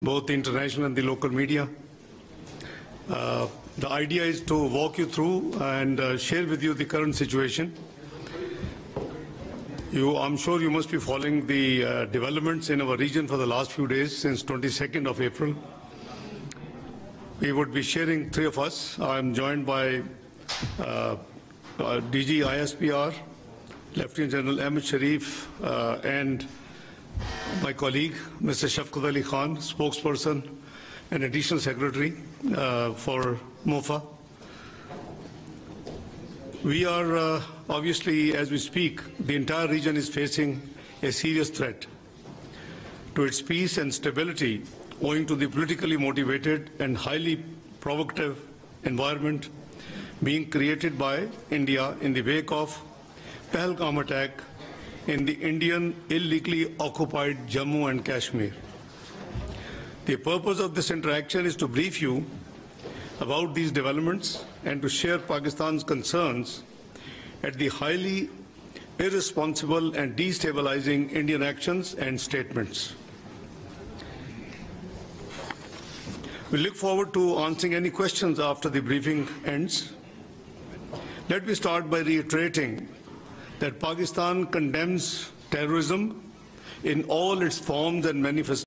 both the international and the local media. The idea is to walk you through and share with you the current situation. I'm sure you must be following the developments in our region for the last few days since 22nd of April. We would be sharing, three of us. I'm joined by DG ISPR, Lieutenant General 𝗕𝗿 𝗪𝗿 and my colleague, Mr. 𝗕𝗿𝗶𝗲 𝗪𝗿, spokesperson and additional secretary for 𝗲𝗏. We are obviously, as we speak, the entire region is facing a serious threat to its peace and stability owing to the politically motivated and highly provocative environment being created by India in the wake of �11 attack in the Indian illegally occupied Jammu and Kashmir. The purpose of this interaction is to brief you about these developments and to share Pakistan's concerns at the highly irresponsible and destabilizing Indian actions and statements. We look forward to answering any questions after the briefing ends. Let me start by reiterating that Pakistan condemns terrorism in all its forms and manifestations.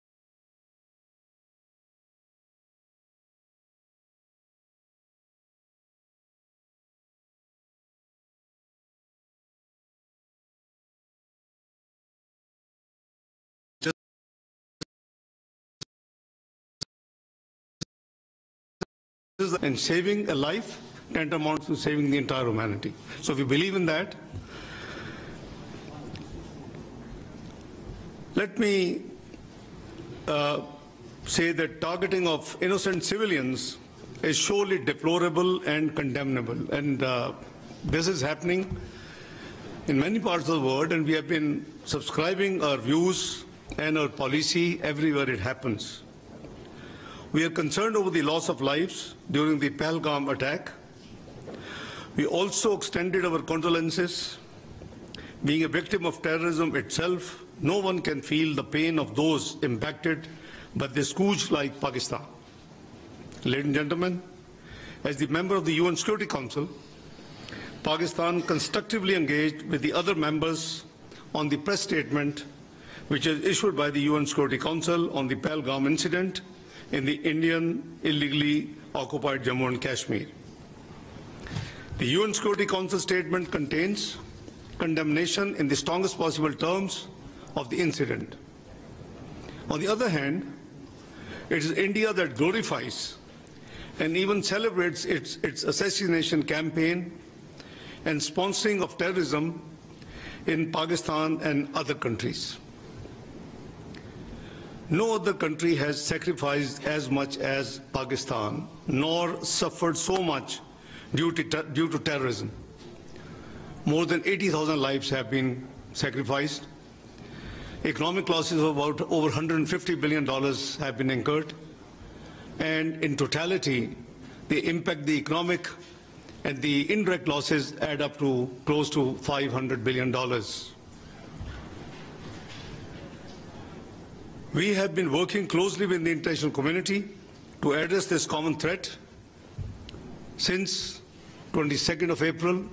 And saving a life tantamount to saving the entire humanity. So we believe in that. Let me say that targeting of innocent civilians is surely deplorable and condemnable. And this is happening in many parts of the world, and we have been subscribing our views and our policy everywhere it happens. We are concerned over the loss of lives during the �11 attack. We also extended our condolences. Being a victim of terrorism itself, no one can feel the pain of those impacted by this scourge like Pakistan. Ladies and gentlemen, as the member of the UN Security Council, Pakistan constructively engaged with the other members on the press statement which is issued by the UN Security Council on the �11 incident in the Indian illegally occupied Jammu and Kashmir. The UN Security Council statement contains condemnation in the strongest possible terms of the incident. On the other hand, it is India that glorifies and even celebrates its assassination campaign and sponsoring of terrorism in Pakistan and other countries. No other country has sacrificed as much as Pakistan, nor suffered so much due to terrorism. More than 80,000 lives have been sacrificed. Economic losses of about over $150 billion have been incurred. And in totality, the economic and the indirect losses add up to close to $500 billion. We have been working closely with the international community to address this common threat. Since 22nd of April,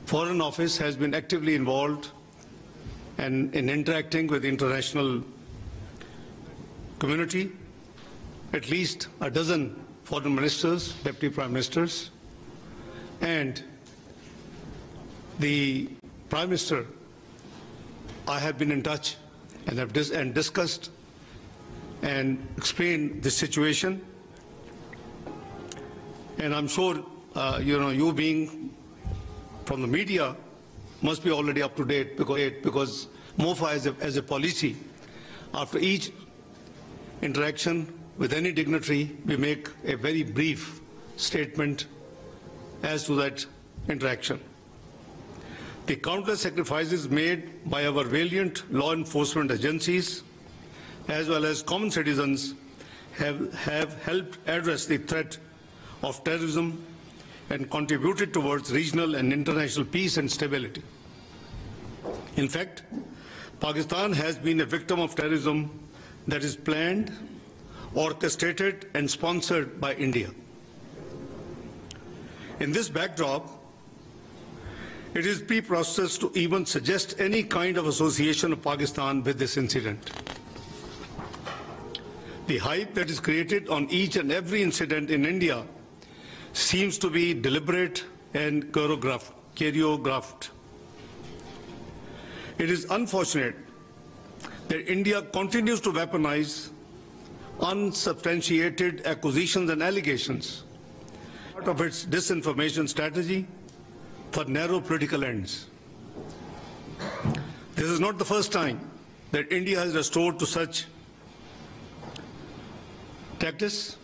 Foreign Office has been actively involved and in interacting with the international community. At least a dozen foreign ministers, deputy prime ministers, and the Prime Minister, I have been in touch and have discussed and explained the situation. And I'm sure, you being from the media must be already up to date because 𝗲𝗏 as a policy, after each interaction with any dignitary, we make a very brief statement as to that interaction. The countless sacrifices made by our valiant law enforcement agencies as well as common citizens have helped address the threat of terrorism and contributed towards regional and international peace and stability. In fact, Pakistan has been a victim of terrorism that is planned, orchestrated and sponsored by India. In this backdrop, it is preposterous to even suggest any kind of association of Pakistan with this incident. The hype that is created on each and every incident in India seems to be deliberate and choreographed. It is unfortunate that India continues to weaponize unsubstantiated accusations and allegations, part of its disinformation strategy for narrow political ends. This is not the first time that India has resorted to such tactics.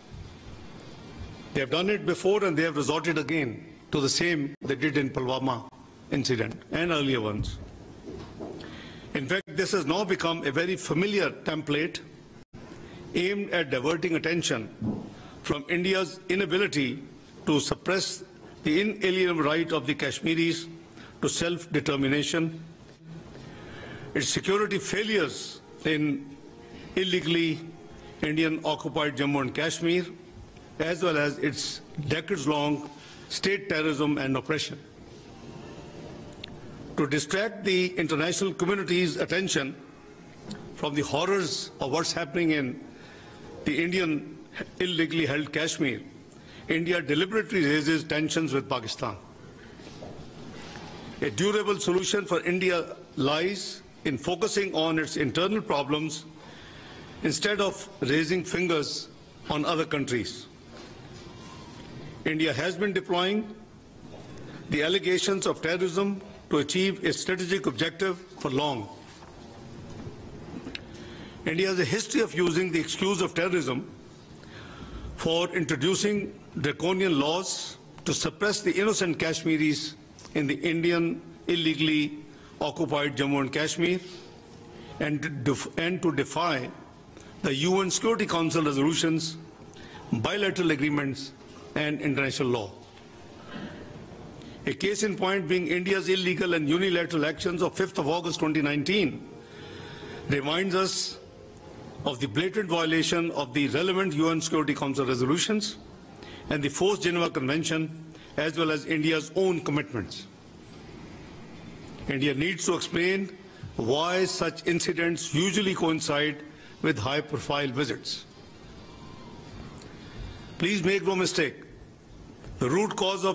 They have done it before and they have resorted again to the same they did in Pulwama incident and earlier ones. In fact, this has now become a very familiar template aimed at diverting attention from India's inability to suppress the inalienable right of the Kashmiris to self-determination, its security failures in illegally Indian-occupied Jammu and Kashmir, as well as its decades-long state terrorism and oppression. To distract the international community's attention from the horrors of what's happening in the Indian illegally held Kashmir, India deliberately raises tensions with Pakistan. A durable solution for India lies in focusing on its internal problems instead of raising fingers on other countries. India has been deploying the allegations of terrorism to achieve a strategic objective for long. India has a history of using the excuse of terrorism for introducing draconian laws to suppress the innocent Kashmiris in the Indian illegally occupied Jammu and Kashmir and to defy the UN Security Council resolutions, bilateral agreements and international law. A case in point being India's illegal and unilateral actions of 5th of August 2019 reminds us of the blatant violation of the relevant UN Security Council resolutions and the 4th Geneva Convention, as well as India's own commitments. India needs to explain why such incidents usually coincide with high-profile visits. Please make no mistake, the root cause of